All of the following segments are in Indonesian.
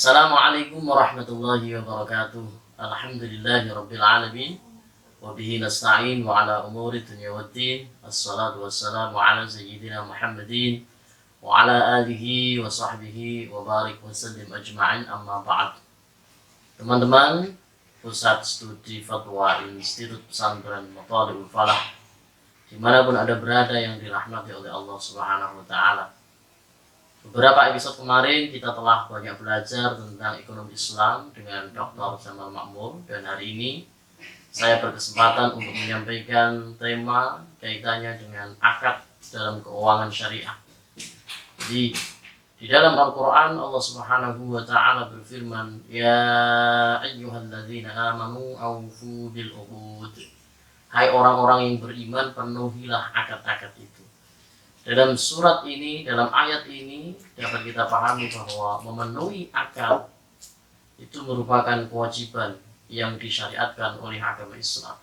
Assalamualaikum warahmatullahi wabarakatuh. Alhamdulillahirabbil alamin wa bihi nasta'in wa ala umuri dunya waddin. Assalatu wassalamu ala sayyidina Muhammadin wa ala alihi wa sahbihi wa barik wa sallim ajma'in, amma ba'd. Teman-teman Pusat Studi Fatwa Institut Pesantren Matalibul Falah dimanapun Anda berada yang dirahmati oleh Allah Subhanahu wa Ta'ala. Beberapa episode kemarin kita telah banyak belajar tentang ekonomi Islam dengan Dr. Jamal Makmur, dan hari ini saya berkesempatan untuk menyampaikan tema kaitannya dengan akad dalam keuangan syariah. Jadi di dalam Al-Quran Allah Subhanahu wa Ta'ala berfirman, ya ayyuhalladzina amanu awfu bil uqud. Hai orang-orang yang beriman, penuhilah akad-akad itu. Dalam surat ini, dalam ayat ini dapat kita pahami bahwa memenuhi akad itu merupakan kewajiban yang disyariatkan oleh agama Islam.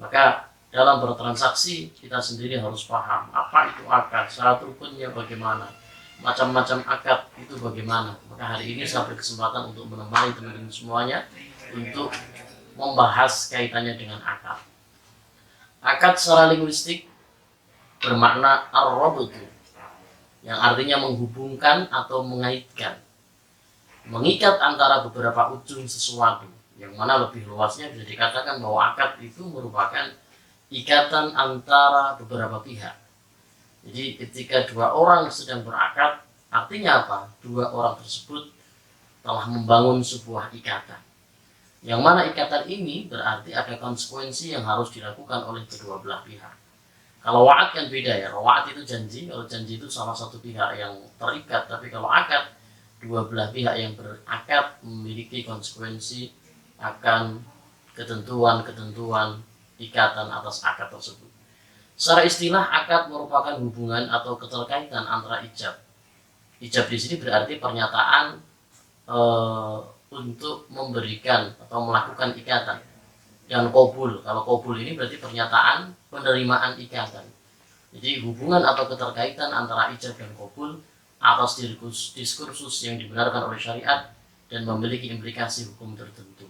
Maka dalam bertransaksi kita sendiri harus paham apa itu akad, syarat rukunnya bagaimana, macam-macam akad itu bagaimana. Maka hari ini saya berkesempatan untuk menemani teman-teman semuanya untuk membahas kaitannya dengan akad. Akad secara linguistik bermakna ar-rabtu, yang artinya menghubungkan atau mengaitkan, mengikat antara beberapa ujung sesuatu, yang mana lebih luasnya bisa dikatakan bahwa akad itu merupakan ikatan antara beberapa pihak. Jadi ketika dua orang sedang berakad, artinya apa? Dua orang tersebut telah membangun sebuah ikatan, yang mana ikatan ini berarti ada konsekuensi yang harus dilakukan oleh kedua belah pihak. Kalau wa'ad kan beda ya, wa'ad itu janji, kalau janji itu salah satu pihak yang terikat, tapi kalau akad, dua belah pihak yang berakad memiliki konsekuensi akan ketentuan-ketentuan ikatan atas akad tersebut. Secara istilah, akad merupakan hubungan atau keterkaitan antara ijab. Ijab di sini berarti pernyataan untuk memberikan atau melakukan ikatan. Dan qabul, kalau qabul ini berarti pernyataan penerimaan ikatan. Jadi hubungan atau keterkaitan antara ijab dan qabul atas diskursus yang dibenarkan oleh syariat dan memiliki implikasi hukum tertentu.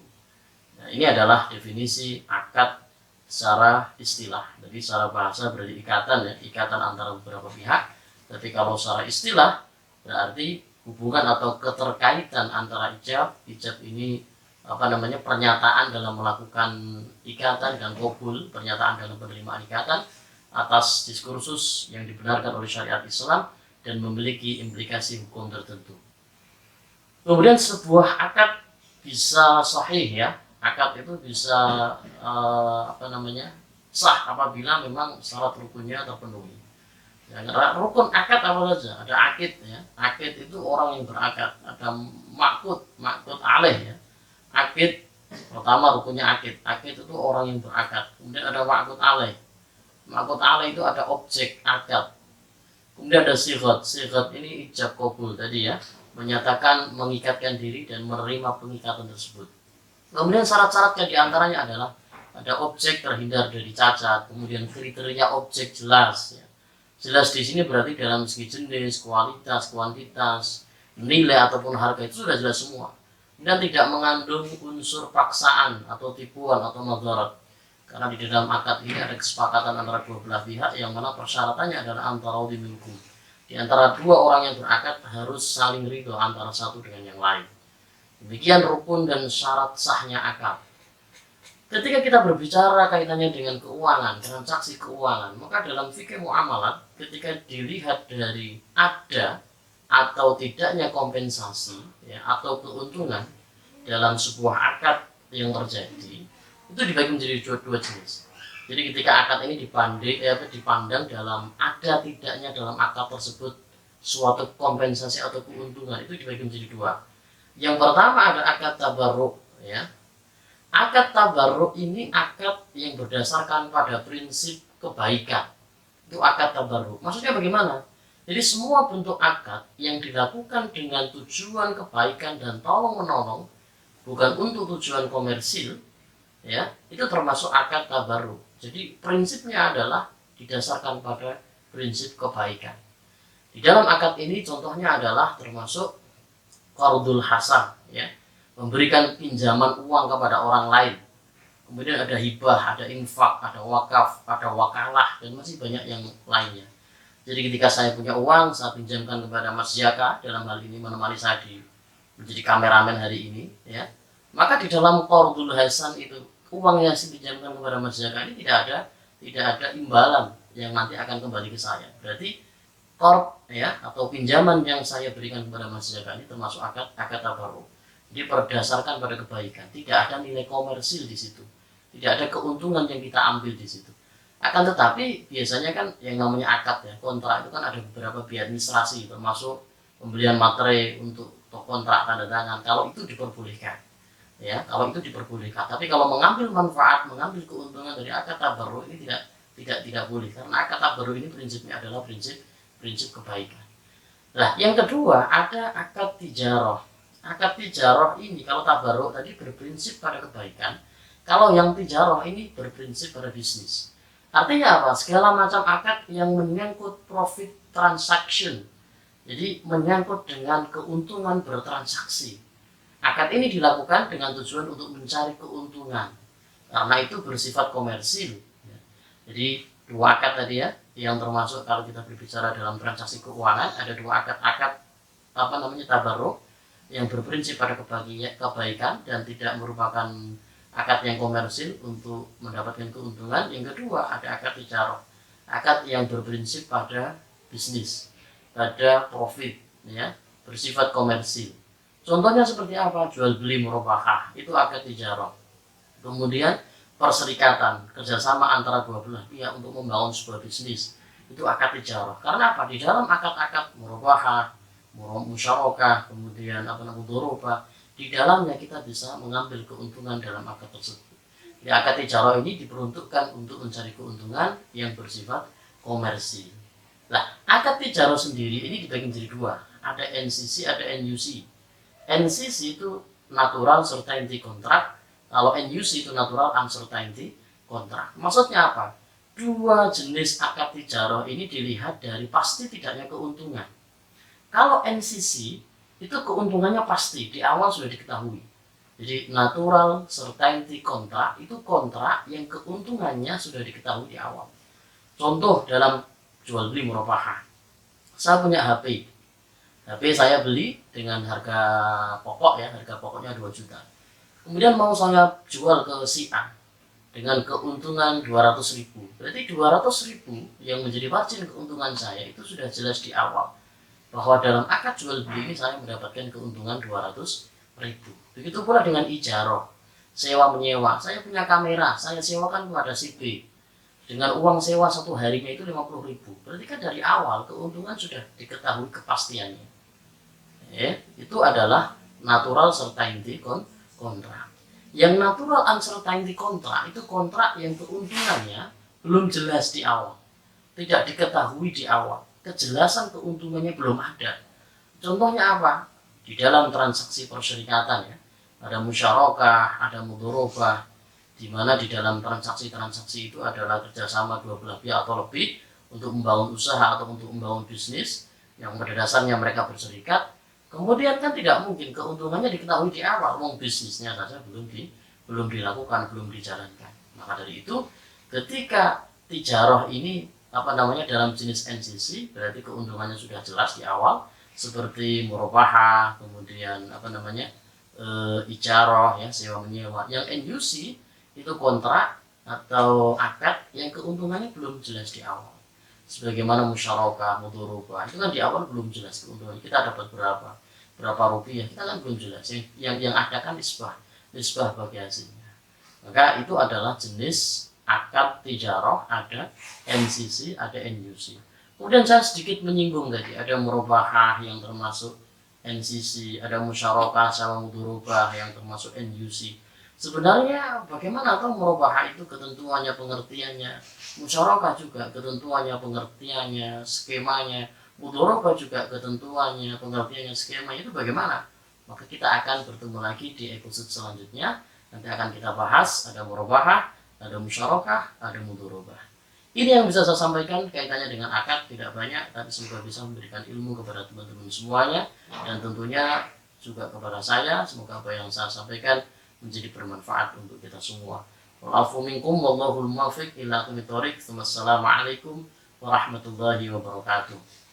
Nah, ini adalah definisi akad secara istilah. Jadi secara bahasa berarti ikatan ya, ikatan antara beberapa pihak. Tapi kalau secara istilah berarti hubungan atau keterkaitan antara ijab ini pernyataan dalam melakukan ikatan, dan qabul, pernyataan dalam penerimaan ikatan atas diskursus yang dibenarkan oleh syariat Islam dan memiliki implikasi hukum tertentu. Kemudian sebuah akad bisa sahih ya, akad itu bisa sah apabila memang syarat rukunnya terpenuhi. Ya, rukun akad apa saja? Ada akid ya, akid itu orang yang berakad, ada maqud alaih ya. Akid pertama rukunnya akid itu orang yang berakad. Kemudian ada maqud alaih itu ada objek akad. Kemudian ada sighat ini ijab qabul tadi ya, menyatakan mengikatkan diri dan menerima pengikatan tersebut. Kemudian syarat-syaratnya diantaranya adalah ada objek terhindar dari cacat, kemudian kriteria objek jelas ya. Jelas di sini berarti dalam segi jenis, kualitas, kuantitas, nilai ataupun harga itu sudah jelas semua. Dan tidak mengandung unsur paksaan atau tipuan atau madarat, karena di dalam akad ini ada kesepakatan antara dua belah pihak, yang mana persyaratannya adalah antara minkum, di antara dua orang yang berakad harus saling ridho antara satu dengan yang lain. Demikian rukun dan syarat sahnya akad. Ketika kita berbicara kaitannya dengan keuangan, transaksi keuangan, maka dalam fikih muamalat ketika dilihat dari ada atau tidaknya kompensasi ya, atau keuntungan dalam sebuah akad yang terjadi, itu dibagi menjadi dua jenis. Jadi ketika akad ini dipandang dalam ada tidaknya dalam akad tersebut suatu kompensasi atau keuntungan, itu dibagi menjadi dua. Yang pertama ada akad tabarruk ya. Akad tabarruk ini akad yang berdasarkan pada prinsip kebaikan. Itu akad tabarruk. Maksudnya bagaimana? Jadi semua bentuk akad yang dilakukan dengan tujuan kebaikan dan tolong-menolong, bukan untuk tujuan komersil, ya, itu termasuk akad tabarruk. Jadi prinsipnya adalah didasarkan pada prinsip kebaikan. Di dalam akad ini contohnya adalah termasuk qardul hasan, ya, memberikan pinjaman uang kepada orang lain. Kemudian ada hibah, ada infak, ada wakaf, ada wakalah, dan masih banyak yang lainnya. Jadi ketika saya punya uang, saya pinjamkan kepada Mas Jaka, dalam hal ini menemani saya menjadi kameramen hari ini, ya. Maka di dalam qardul hasan itu, uang yang saya pinjamkan kepada Mas Jaka ini tidak ada imbalan yang nanti akan kembali ke saya. Berarti qard, ya, atau pinjaman yang saya berikan kepada Mas Jaka ini termasuk akad tabarruk. Jadi berdasarkan pada kebaikan, tidak ada nilai komersil di situ, tidak ada keuntungan yang kita ambil di situ. Akan tetapi biasanya kan yang namanya akad, ya, kontrak itu kan ada beberapa biaya administrasi, termasuk pembelian materi untuk kontrak tanda tangan. Kalau itu diperbolehkan, ya, kalau itu diperbolehkan. Tapi kalau mengambil manfaat, mengambil keuntungan dari akad tabarruk ini tidak boleh, karena akad tabarruk ini prinsipnya adalah prinsip kebaikan. Nah, yang kedua ada akad tijarah. Akad tijarah ini, kalau tabarruk tadi berprinsip pada kebaikan, kalau yang tijarah ini berprinsip pada bisnis. Artinya apa? Segala macam akad yang menyangkut profit transaction, jadi menyangkut dengan keuntungan bertransaksi. Akad ini dilakukan dengan tujuan untuk mencari keuntungan, karena itu bersifat komersil. Jadi dua akad tadi, ya, yang termasuk kalau kita berbicara dalam transaksi keuangan, ada dua akad tabarruk yang berprinsip pada kebaikan dan tidak merupakan akad yang komersil untuk mendapatkan keuntungan. Yang kedua ada akad tijarah, akad yang berprinsip pada bisnis, pada profit, ya, bersifat komersil. Contohnya seperti apa? Jual beli murabahah, itu akad tijarah. Kemudian perserikatan, kerjasama antara dua belah pihak untuk membangun sebuah bisnis, itu akad tijarah. Karena apa? Di dalam akad-akad murabahah, musyarakah, kemudian mudharabah, di dalamnya kita bisa mengambil keuntungan dalam akad tersebut. Di akad tijarah ini diperuntukkan untuk mencari keuntungan yang bersifat komersil. Nah, akad tijarah sendiri ini dibagi menjadi dua, ada NCC, ada NUC. NCC itu natural certainty contract, kalau NUC itu natural uncertainty contract. Maksudnya apa? Dua jenis akad tijarah ini dilihat dari pasti tidaknya keuntungan. Kalau NCC itu keuntungannya pasti, di awal sudah diketahui. Jadi natural certainty contract itu kontrak yang keuntungannya sudah diketahui di awal. Contoh dalam jual beli murabahah, saya punya HP saya beli dengan harga pokok, ya, harga pokoknya 2 juta. Kemudian mau saya jual ke si A dengan keuntungan 200.000. Berarti 200.000 yang menjadi margin keuntungan saya itu sudah jelas di awal, bahwa dalam akad jual beli ini saya mendapatkan keuntungan 200.000. Begitu pula dengan ijarah, sewa menyewa. Saya punya kamera, saya sewakan kepada si B dengan uang sewa satu harinya itu 50.000. Berarti kan dari awal keuntungan sudah diketahui kepastiannya. Itu adalah natural certainty kontrak. Yang natural uncertainty kontrak itu kontrak yang keuntungannya belum jelas di awal, tidak diketahui di awal, kejelasan keuntungannya belum ada. Contohnya apa? Di dalam transaksi perserikatan, ya, ada musyarakah, ada mudharabah, di mana di dalam transaksi itu adalah kerjasama dua belah pihak atau lebih untuk membangun usaha atau untuk membangun bisnis yang pada dasarnya mereka berserikat. Kemudian kan tidak mungkin keuntungannya diketahui di awal, bisnisnya saja belum dilakukan, belum dijalankan. Maka dari itu, ketika tijarah ini dalam jenis NCC, berarti keuntungannya sudah jelas di awal, seperti murabahah, kemudian ijarah, ya, sewa menyewa. Yang NUC itu kontrak atau akad yang keuntungannya belum jelas di awal, sebagaimana musyarakah, mudharabah, itu kan di awal belum jelas keuntungannya, kita dapat berapa rupiah, kita kan belum jelas. Yang ada kan nisbah bagi hasilnya. Maka itu adalah jenis akad tijarah, ada NCC, ada NUC. Kemudian saya sedikit menyinggung tadi, ada murabahah yang termasuk NCC, ada musyarakah sama mudharabah yang termasuk NUC. Sebenarnya bagaimana atau murabahah itu ketentuannya, pengertiannya, musyarakah juga ketentuannya, pengertiannya, skemanya, mudharabah juga ketentuannya, pengertiannya, skemanya, itu bagaimana? Maka kita akan bertemu lagi di episode selanjutnya. Nanti akan kita bahas, ada murabahah, ada musyarakah, ada mudharabah. Ini yang bisa saya sampaikan kaitannya dengan akad, tidak banyak, tapi semoga bisa memberikan ilmu kepada teman-teman semuanya. Dan tentunya juga kepada saya. Semoga apa yang saya sampaikan menjadi bermanfaat untuk kita semua. Wa'afu minkum wallahul muwaffiq ila aqwamit thoriq. Wassalamualaikum warahmatullahi wabarakatuh.